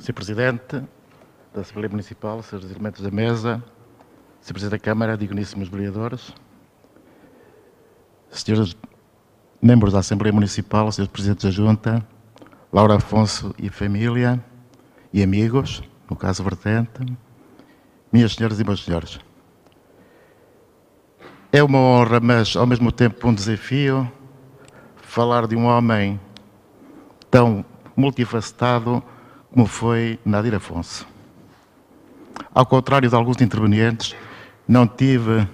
Sr. Presidente da Assembleia Municipal, Srs. elementos da mesa, Sr. Presidente da Câmara, digníssimos vereadores, Srs. membros da Assembleia Municipal, Srs. Presidentes da Junta, Laura Afonso e família, e amigos, no caso vertente, minhas senhoras e meus senhores. É uma honra, mas ao mesmo tempo um desafio, falar de um homem tão multifacetado como foi Nadir Afonso. Ao contrário de alguns intervenientes, não tive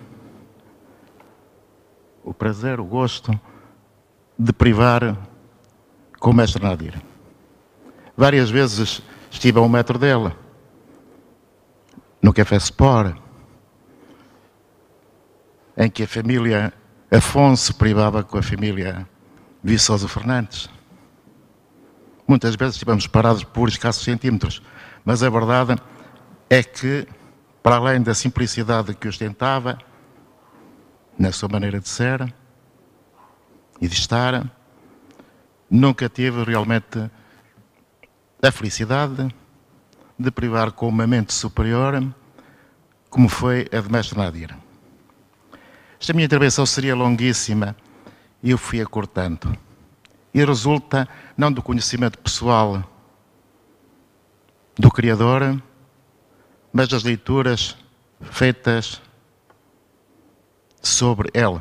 o prazer, o gosto de privar com o mestre Nadir. Várias vezes estive a 1 metro dele, no Café Sport, em que a família Afonso privava com a família Viçoso Fernandes. Muitas vezes estivemos parados por escassos centímetros, mas a verdade é que, para além da simplicidade que ostentava, na sua maneira de ser e de estar, nunca tive realmente a felicidade de privar com uma mente superior, como foi a de mestre Nadir. Esta minha intervenção seria longuíssima e eu fui acortando. E resulta não do conhecimento pessoal do Criador, mas das leituras feitas sobre ele,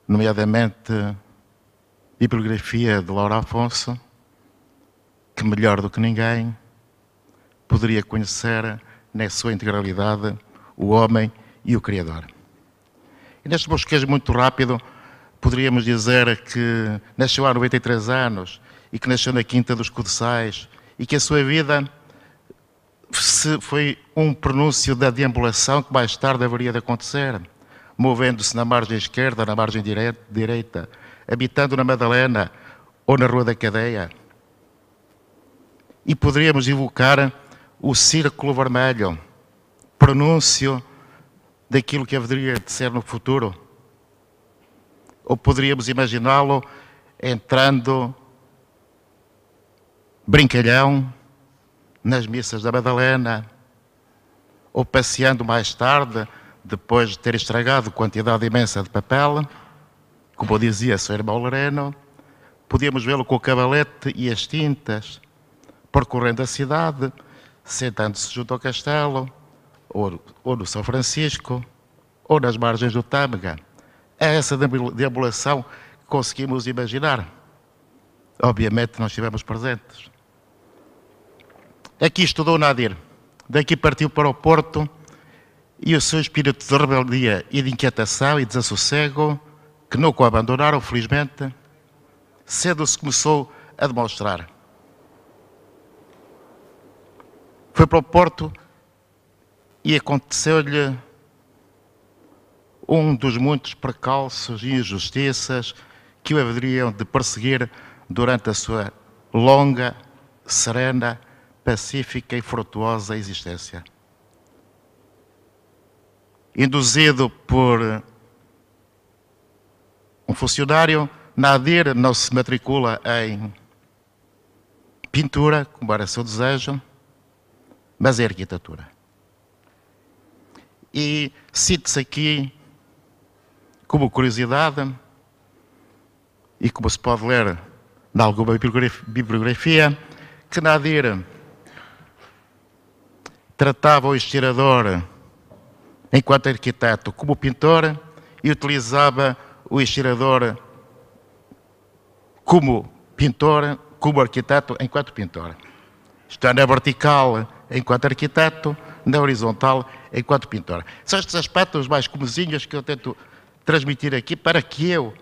nomeadamente a bibliografia de Laura Afonso, que melhor do que ninguém poderia conhecer na sua integralidade o homem e o Criador. E neste bosquejo muito rápido, poderíamos dizer que nasceu há 93 anos e que nasceu na Quinta dos Codeçais e que a sua vida foi um prenúncio da deambulação que mais tarde haveria de acontecer, movendo-se na margem esquerda, na margem direita, habitando na Madalena ou na Rua da Cadeia. E poderíamos evocar o Círculo Vermelho, prenúncio daquilo que haveria de ser no futuro. Ou poderíamos imaginá-lo entrando brincalhão nas missas da Madalena, ou passeando mais tarde, depois de ter estragado quantidade imensa de papel, como dizia seu irmão Lereno, podíamos vê-lo com o cavalete e as tintas, percorrendo a cidade, sentando-se junto ao castelo, ou no São Francisco, ou nas margens do Tâmega. É essa deambulação que conseguimos imaginar. Obviamente não estivemos presentes. Aqui estudou Nadir, daqui partiu para o Porto e o seu espírito de rebeldia e de inquietação e desassossego, que nunca o abandonaram, felizmente, cedo se começou a demonstrar. Foi para o Porto e aconteceu-lhe um dos muitos precalços e injustiças que o haveriam de perseguir durante a sua longa, serena, pacífica e frutuosa existência. Induzido por um funcionário, Nadir não se matricula em pintura, como era seu desejo, mas em arquitetura. E cite-se aqui, como curiosidade, e como se pode ler em alguma bibliografia, que Nadir tratava o estirador enquanto arquiteto como pintor e utilizava o estirador como pintor, como arquiteto enquanto pintor. Isto é, na vertical enquanto arquiteto, na horizontal enquanto pintor. São estes aspectos mais comezinhos que eu tento transmitir aqui para que eu,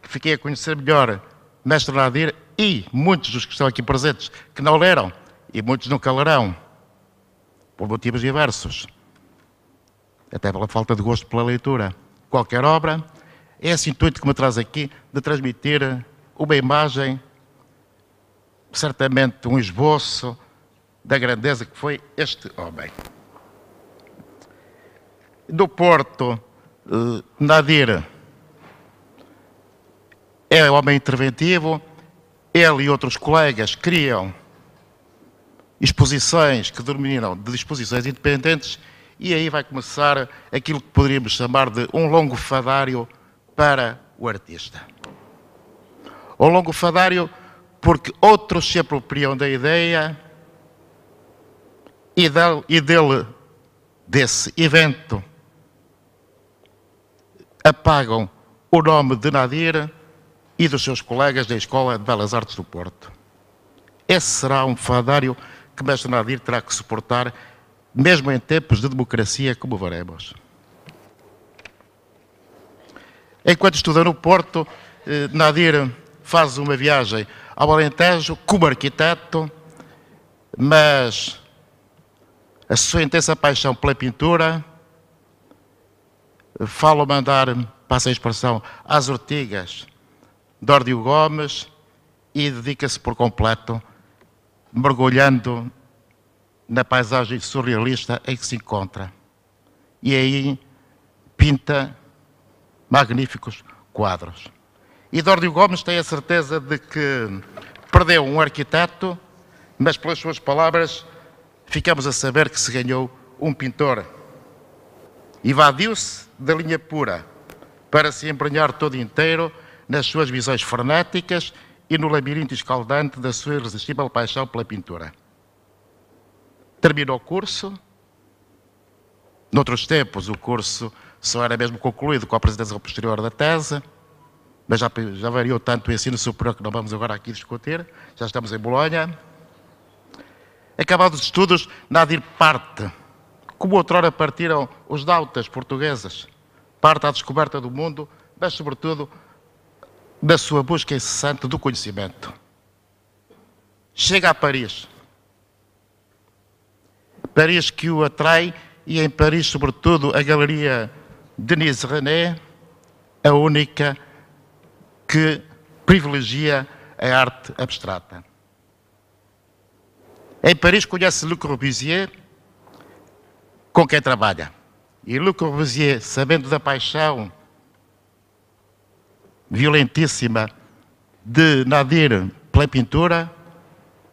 que fiquei a conhecer melhor mestre Nadir e muitos dos que estão aqui presentes que não leram e muitos nunca lerão, por motivos diversos, até pela falta de gosto pela leitura. Qualquer obra, é esse intuito que me traz aqui de transmitir uma imagem, certamente um esboço da grandeza que foi este homem. Do Porto, Nadir é um homem interventivo, ele e outros colegas criam exposições que denominam de exposições independentes, e aí vai começar aquilo que poderíamos chamar de um longo fadário para o artista. Um longo fadário porque outros se apropriam da ideia desse evento, apagam o nome de Nadir e dos seus colegas da Escola de Belas Artes do Porto. Esse será um fadário que o mestre Nadir terá que suportar, mesmo em tempos de democracia, como veremos. Enquanto estuda no Porto, Nadir faz uma viagem ao Alentejo como arquiteto, mas a sua intensa paixão pela pintura fala mandar, passa a expressão, às ortigas de Órdio Gomes e dedica-se por completo, mergulhando na paisagem surrealista em que se encontra. E aí pinta magníficos quadros. E Órdio Gomes tem a certeza de que perdeu um arquiteto, mas pelas suas palavras ficamos a saber que se ganhou um pintor. Evadiu-se da linha pura para se embrenhar todo inteiro nas suas visões frenéticas e no labirinto escaldante da sua irresistível paixão pela pintura. Terminou o curso. Noutros tempos, o curso só era mesmo concluído com a apresentação posterior da tese, mas já variou tanto o ensino superior que não vamos agora aqui discutir. Já estamos em Bolonha. Acabados os estudos, Nadir parte, como outrora partiram os nautas portugueses, parte à descoberta do mundo, mas sobretudo da sua busca incessante do conhecimento. Chega a Paris. Paris que o atrai, e em Paris, sobretudo, a Galeria Denis René, a única que privilegia a arte abstrata. Em Paris conhece Le Corbusier, com quem trabalha. E Le Corbusier, sabendo da paixão violentíssima de Nadir pela pintura,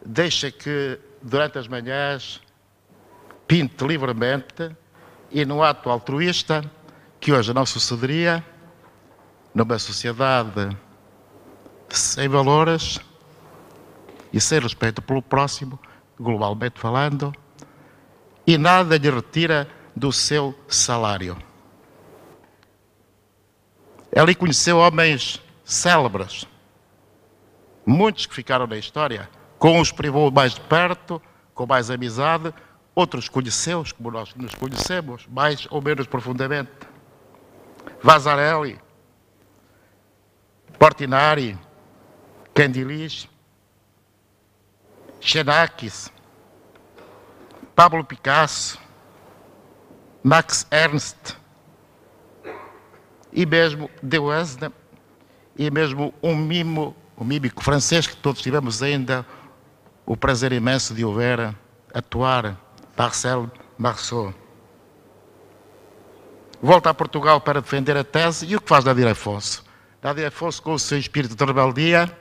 deixa que, durante as manhãs, pinte livremente e, no ato altruísta, que hoje não sucederia, numa sociedade sem valores e sem respeito pelo próximo, globalmente falando, e nada lhe retira do seu salário. Ali conheceu homens célebres, muitos que ficaram na história, com uns privou mais de perto, com mais amizade, outros conheceu-os, como nós nos conhecemos, mais ou menos profundamente. Vasarely, Portinari, Candilis, Xenakis, Pablo Picasso, Max Ernst, e mesmo Dewesne, e mesmo um mímico francês que todos tivemos ainda o prazer imenso de o ver atuar, Marcel Marceau. Volta a Portugal para defender a tese, e o que faz Nadir Afonso? Nadir Afonso, com o seu espírito de rebeldia,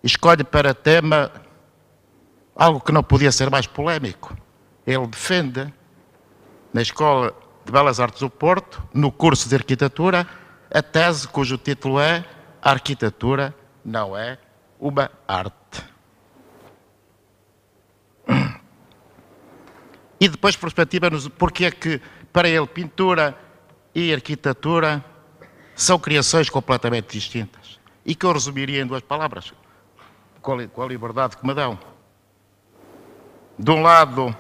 escolhe para tema algo que não podia ser mais polémico. Ele defende, na Escola de Belas Artes do Porto, no curso de Arquitetura, a tese cujo título é "A arquitetura não é uma arte". E depois perspectiva-nos porque é que, para ele, pintura e arquitetura são criações completamente distintas. E que eu resumiria em duas palavras, com a liberdade que me dão. De um lado,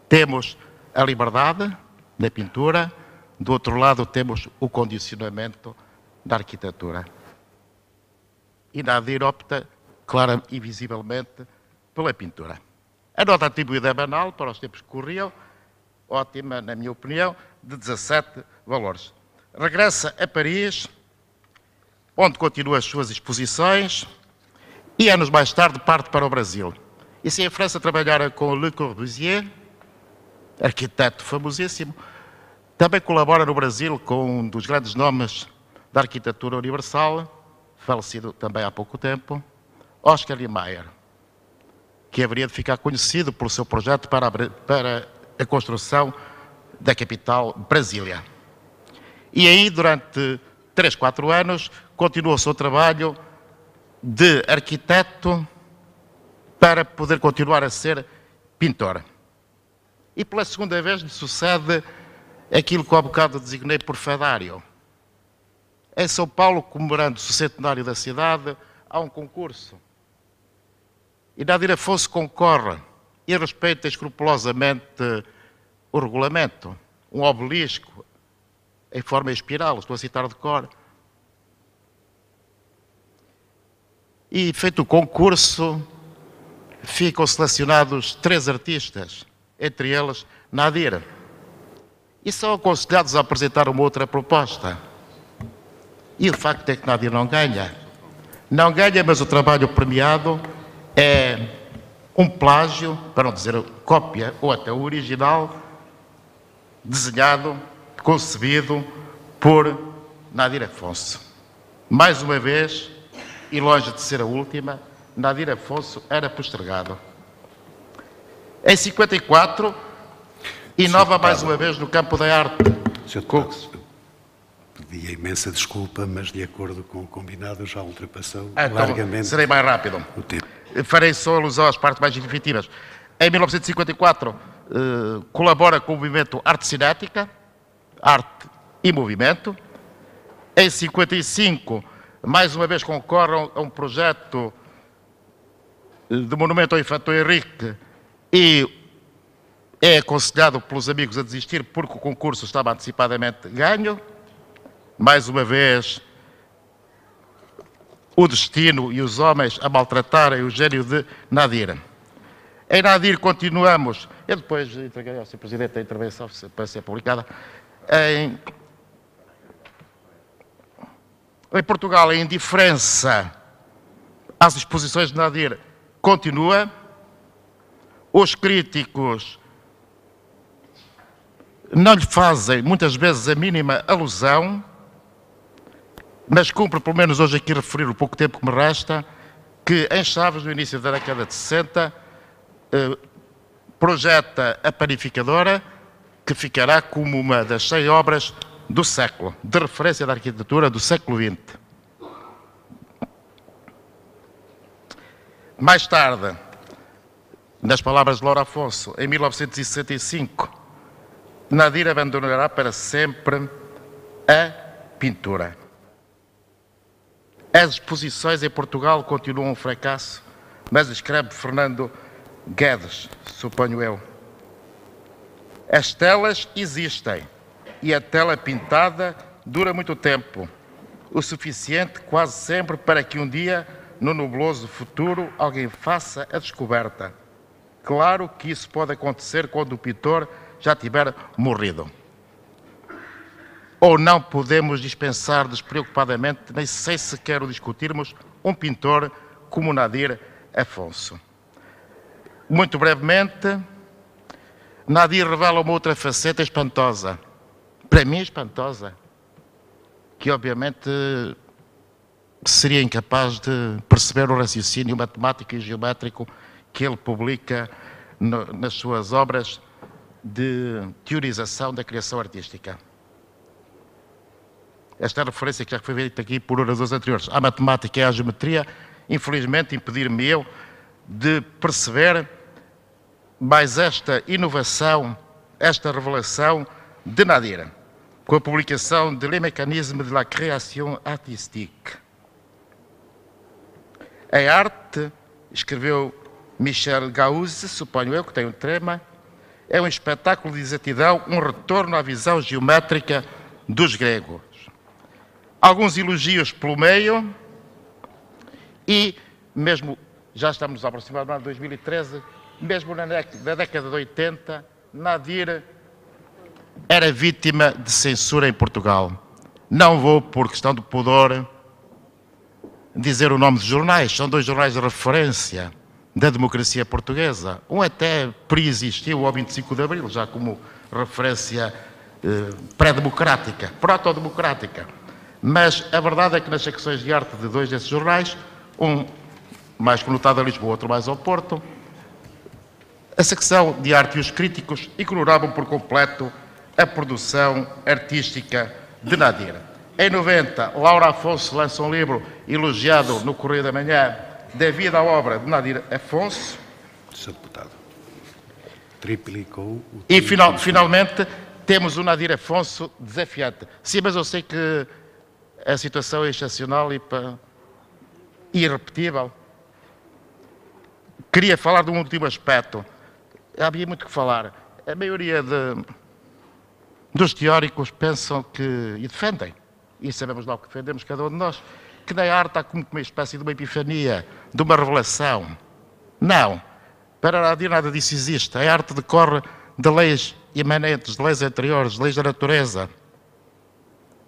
temos a liberdade da pintura, do outro lado, temos o condicionamento da arquitetura. E Nadir opta, clara e visivelmente, pela pintura. A nota atribuída é banal para os tempos que corriam, ótima, na minha opinião, de 17 valores. Regressa a Paris, onde continua as suas exposições, e anos mais tarde parte para o Brasil. E se em França trabalhara com Le Corbusier, arquiteto famosíssimo, também colabora no Brasil com um dos grandes nomes da arquitetura universal, falecido também há pouco tempo, Oscar Niemeyer, que haveria de ficar conhecido pelo seu projeto para a construção da capital, Brasília. E aí, durante 3, 4 anos, continuou o seu trabalho de arquiteto para poder continuar a ser pintor. E pela segunda vez lhe sucede aquilo que há bocado designei por fadário. Em São Paulo, comemorando-se o centenário da cidade, há um concurso. E Nadir Afonso concorre e respeita escrupulosamente o regulamento. Um obelisco em forma espiral, estou a citar de cor. E feito o concurso, ficam selecionados 3 artistas, entre eles Nadir. E são aconselhados a apresentar uma outra proposta. E o facto é que Nadir não ganha. Não ganha, mas o trabalho premiado é um plágio, para não dizer cópia, ou até o original, desenhado, concebido por Nadir Afonso. Mais uma vez, e longe de ser a última, Nadir Afonso era postergado. Em 54, inova mais uma vez no campo da arte. Pedi a imensa desculpa, mas de acordo com o combinado já ultrapassou então, largamente. Serei mais rápido. O tempo. Farei só alusão às partes mais definitivas. Em 1954, colabora com o movimento Arte Cinética, Arte e Movimento. Em 55, mais uma vez concorre a um projeto de monumento ao Infante Henrique e é aconselhado pelos amigos a desistir porque o concurso estava antecipadamente ganho. Mais uma vez, o destino e os homens a maltratarem o gênio de Nadir. Em Nadir continuamos, eu depois entreguei ao Sr. Presidente a intervenção para ser publicada. Em Portugal, a indiferença às exposições de Nadir continua. Os críticos não lhe fazem, muitas vezes, a mínima alusão, mas cumpre, pelo menos hoje aqui, referir o pouco tempo que me resta, que em Chaves, no início da década de 60, projeta a Panificadora, que ficará como uma das 100 obras do século, de referência da arquitetura do século XX. Mais tarde, nas palavras de Loura Afonso, em 1965, Nadir abandonará para sempre a pintura. As exposições em Portugal continuam um fracasso, mas escreve Fernando Guedes, suponho eu. As telas existem e a tela pintada dura muito tempo, o suficiente quase sempre para que um dia, no nubloso futuro, alguém faça a descoberta. Claro que isso pode acontecer quando o pintor já tiver morrido. Ou não podemos dispensar despreocupadamente, nem sem sequer o discutirmos, um pintor como Nadir Afonso. Muito brevemente, Nadir revela uma outra faceta espantosa, para mim espantosa, que obviamente seria incapaz de perceber o raciocínio matemático e geométrico que ele publica nas suas obras de teorização da criação artística. Esta referência que já foi feita aqui por oradores anteriores à matemática e à geometria, infelizmente impedir-me eu de perceber mais esta inovação, esta revelação de Nadir, com a publicação de Les Mécanismes de la Création Artistique. A arte, escreveu Michel Gauze, suponho eu, que tem um tema, é um espetáculo de exatidão, um retorno à visão geométrica dos gregos. Alguns elogios pelo meio e, mesmo, já estamos aproximados do ano 2013, mesmo na década de 80, Nadir era vítima de censura em Portugal. Não vou, por questão de pudor, dizer o nome dos jornais. São 2 jornais de referência da democracia portuguesa. Um até preexistiu ao 25 de Abril, já como referência pré-democrática, proto-democrática. Mas a verdade é que nas secções de arte de 2 desses jornais, um mais conotado a Lisboa, outro mais ao Porto, A secção de arte e os críticos ignoravam por completo a produção artística de Nadir. Em 90, Laura Afonso lança um livro elogiado no Correio da Manhã devido à obra de Nadir Afonso. Deputado. Triplicou o... E finalmente temos o Nadir Afonso desafiante. Sim, mas eu sei que a situação é excepcional e irrepetível. Queria falar de um último aspecto. Havia muito que falar. A maioria dos teóricos pensam que, e defendem, e sabemos lá o que defendemos cada um de nós, que na arte há como uma espécie de uma epifania, de uma revelação. Não. Para Nadir nada disso existe. A arte decorre de leis imanentes, de leis anteriores, de leis da natureza.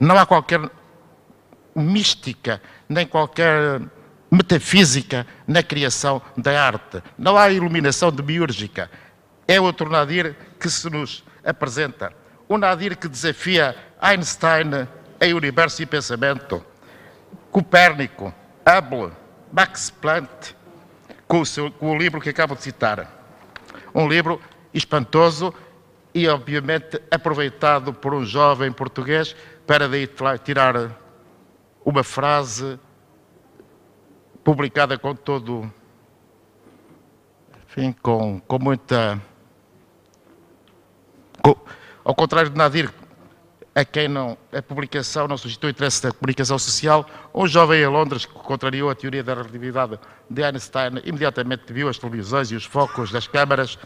Não há qualquer mística, nem qualquer metafísica na criação da arte. Não há iluminação demiúrgica. É outro Nadir que se nos apresenta. Um Nadir que desafia Einstein em universo e pensamento, Copérnico, Hubble, Max Planck, com o livro que acabo de citar. Um livro espantoso e, obviamente, aproveitado por um jovem português para daí tirar uma frase publicada com todo, enfim, com muita... ao contrário de Nadir, a quem a publicação não suscitou interesse da comunicação social, um jovem em Londres que contrariou a teoria da relatividade de Einstein, imediatamente viu as televisões e os focos das câmaras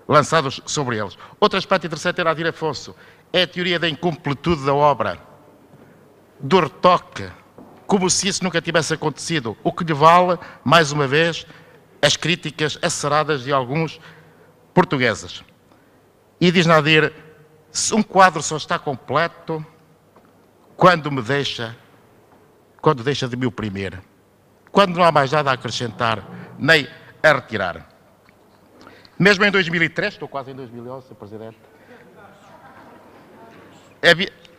lançados sobre eles. Outro aspecto interessante é Nadir Afonso, é a teoria da incompletude da obra, do retoque, como se isso nunca tivesse acontecido, o que lhe vale, mais uma vez, as críticas aceradas de alguns portugueses. E diz Nadir, um quadro só está completo quando deixa de me oprimir, quando não há mais nada a acrescentar, nem a retirar. Mesmo em 2003, estou quase em 2011, Sr. Presidente,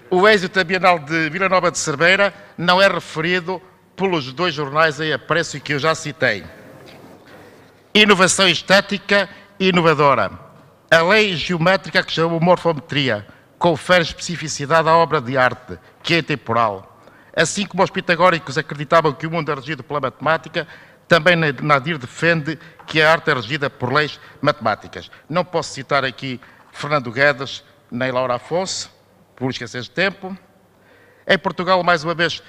o êxito da Bienal de Vila Nova de Cerveira não é referido pelos dois jornais em apreço que eu já citei. Inovação estética e inovadora. A lei geométrica que chamamos morfometria confere especificidade à obra de arte, que é temporal. Assim como os pitagóricos acreditavam que o mundo é regido pela matemática, também Nadir defende que a arte é regida por leis matemáticas. Não posso citar aqui Fernando Guedes nem Laura Afonso, por escassez de tempo. Em Portugal, mais uma vez,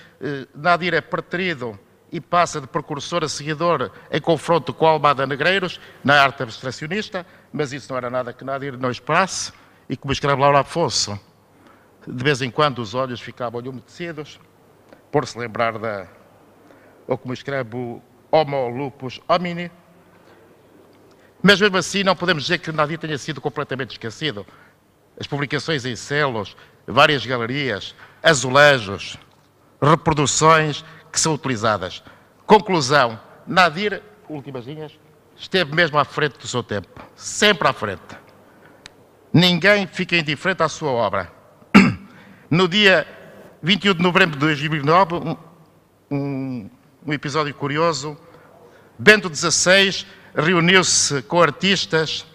Nadir é preterido e passa de precursor a seguidor em confronto com Almada Negreiros, na arte abstracionista, mas isso não era nada que Nadir não esperasse, e como escreve Laura Afonso, de vez em quando os olhos ficavam-lhe umedecidos, por se lembrar ou como escreve o Homo lupus homini, mas mesmo assim não podemos dizer que Nadir tenha sido completamente esquecido. As publicações em selos, várias galerias, azulejos, reproduções que são utilizadas. Conclusão, Nadir, últimas linhas, esteve mesmo à frente do seu tempo, sempre à frente. Ninguém fica indiferente à sua obra. No dia 21 de novembro de 2009, um episódio curioso, Bento XVI reuniu-se com artistas,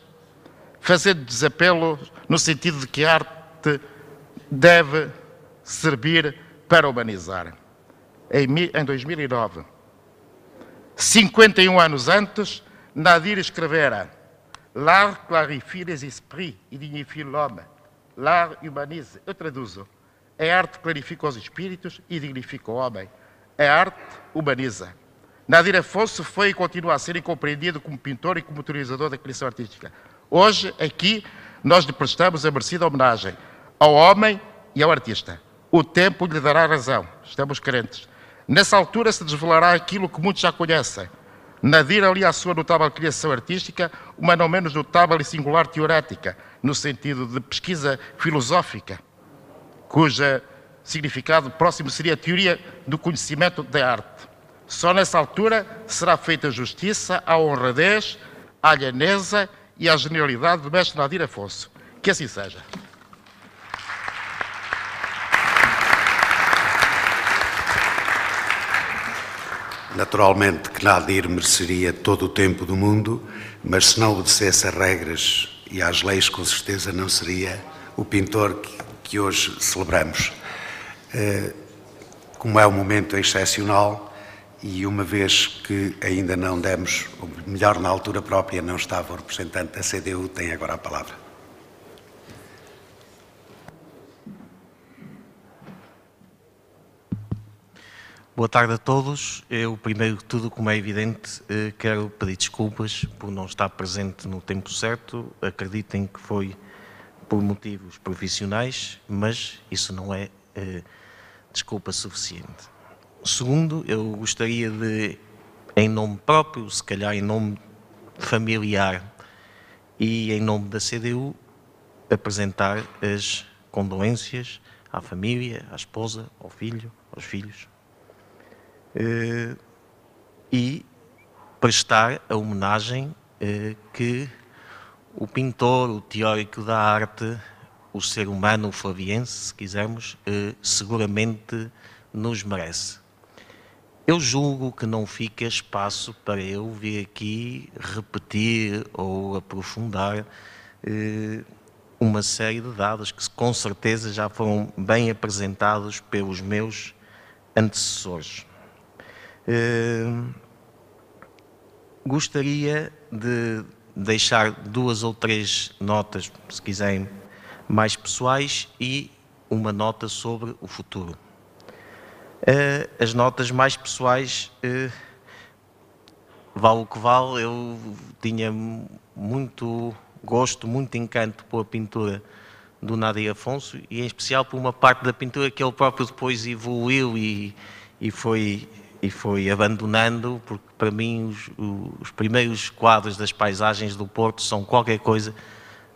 fazendo desapelo no sentido de que a arte deve servir para humanizar. Em 2009, 51 anos antes, Nadir escrevera L'art clarifie les esprits e dignifie l'homme. L'art humanise. Eu traduzo. A arte clarifica os espíritos e dignifica o homem. A arte humaniza. Nadir Afonso foi e continua a ser incompreendido como pintor e como utilizador da criação artística. Hoje, aqui, nós lhe prestamos a merecida homenagem ao homem e ao artista. O tempo lhe dará razão. Estamos crentes. Nessa altura se desvelará aquilo que muitos já conhecem. Nadir alia à sua notável criação artística uma não menos notável e singular teorética, no sentido de pesquisa filosófica, cujo significado próximo seria a teoria do conhecimento da arte. Só nessa altura será feita justiça à honradez, à lhaneza e à genialidade do mestre Nadir Afonso. Que assim seja. Naturalmente que Nadir mereceria todo o tempo do mundo, mas se não obedecesse às regras e às leis, com certeza não seria o pintor que hoje celebramos. Como é um momento excepcional e uma vez que ainda não demos, ou melhor, na altura própria não estava o representante da CDU, tem agora a palavra. Boa tarde a todos. Eu, primeiro de tudo, como é evidente, quero pedir desculpas por não estar presente no tempo certo. Acreditem que foi por motivos profissionais, mas isso não é desculpa suficiente. Segundo, eu gostaria de, em nome próprio, se calhar em nome familiar e em nome da CDU, apresentar as condolências à família, à esposa, ao filho, aos filhos. E prestar a homenagem que o pintor, o teórico da arte, o ser humano, o flaviense, se quisermos, seguramente nos merece. Eu julgo que não fica espaço para eu vir aqui repetir ou aprofundar uma série de dados que com certeza já foram bem apresentados pelos meus antecessores. Gostaria de deixar 2 ou 3 notas, se quiserem, mais pessoais e uma nota sobre o futuro. As notas mais pessoais, vale o que vale, eu tinha muito gosto, muito encanto pela pintura do Nadir Afonso e em especial por uma parte da pintura que ele próprio depois evoluiu e foi abandonando, porque para mim os primeiros quadros das paisagens do Porto são qualquer coisa,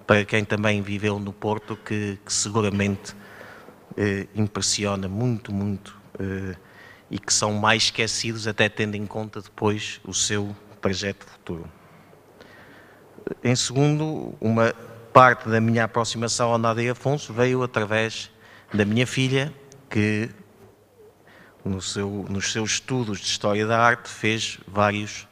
para quem também viveu no Porto, que seguramente impressiona muito, muito, e que são mais esquecidos, até tendo em conta depois o seu trajeto futuro. Em segundo, uma parte da minha aproximação ao Nadir Afonso veio através da minha filha, que nos seus estudos de História da Arte fez vários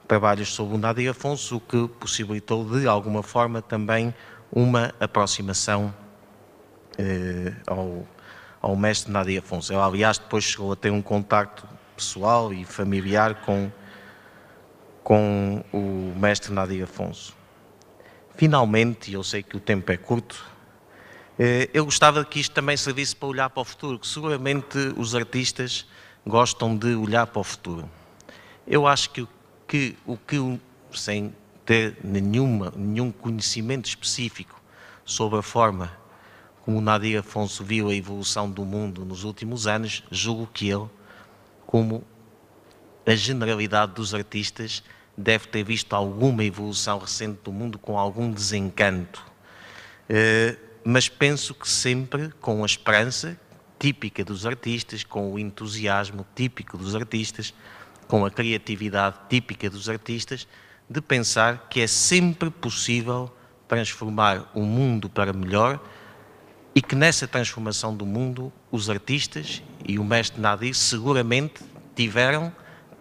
trabalhos sobre o Nadir Afonso, o que possibilitou de alguma forma também uma aproximação ao mestre Nadir Afonso. Ela, aliás, depois chegou a ter um contacto pessoal e familiar com o mestre Nadir Afonso. Finalmente, e eu sei que o tempo é curto, eu gostava que isto também servisse para olhar para o futuro, que seguramente os artistas gostam de olhar para o futuro. Eu acho que sem ter nenhum conhecimento específico sobre a forma como o Nadir Afonso viu a evolução do mundo nos últimos anos, julgo que ele, como a generalidade dos artistas, deve ter visto alguma evolução recente do mundo com algum desencanto. Mas penso que sempre com a esperança típica dos artistas, com o entusiasmo típico dos artistas, com a criatividade típica dos artistas, de pensar que é sempre possível transformar o mundo para melhor e que nessa transformação do mundo os artistas e o mestre Nadir seguramente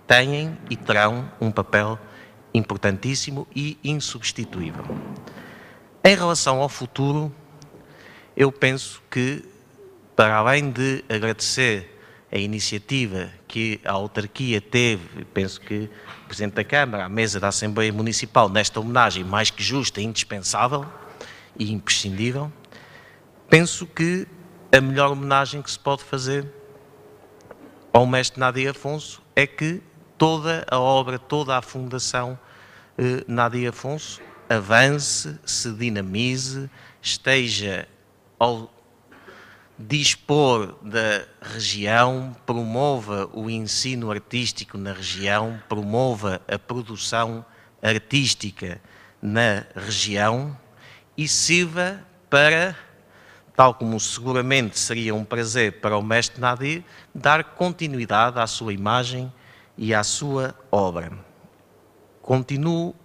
têm e terão um papel importantíssimo e insubstituível. Em relação ao futuro, eu penso que, para além de agradecer a iniciativa que a autarquia teve, penso que o Presidente da Câmara, a mesa da Assembleia Municipal, nesta homenagem mais que justa, indispensável e imprescindível, penso que a melhor homenagem que se pode fazer ao mestre Nadir Afonso é que toda a obra, toda a fundação Nadir Afonso avance, se dinamize, esteja ao dispor da região, promova o ensino artístico na região, promova a produção artística na região e sirva para, tal como seguramente seria um prazer para o mestre Nadir, dar continuidade à sua imagem e à sua obra. Continuo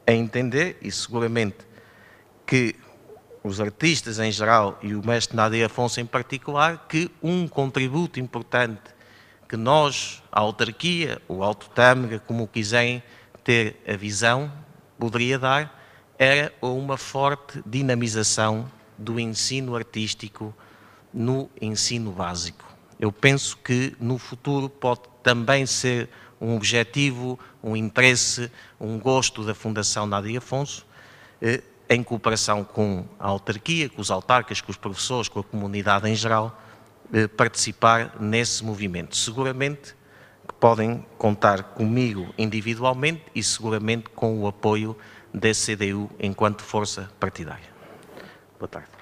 a entender, e seguramente que os artistas em geral e o mestre Nadir Afonso em particular, que um contributo importante que nós, a autarquia, o Alto Tâmega, como quiserem ter a visão, poderia dar, era uma forte dinamização do ensino artístico no ensino básico. Eu penso que no futuro pode também ser um objetivo, um interesse, um gosto da Fundação Nádia Afonso, em cooperação com a autarquia, com os autarcas, com os professores, com a comunidade em geral, participar nesse movimento. Seguramente que podem contar comigo individualmente e seguramente com o apoio da CDU enquanto força partidária. Boa tarde.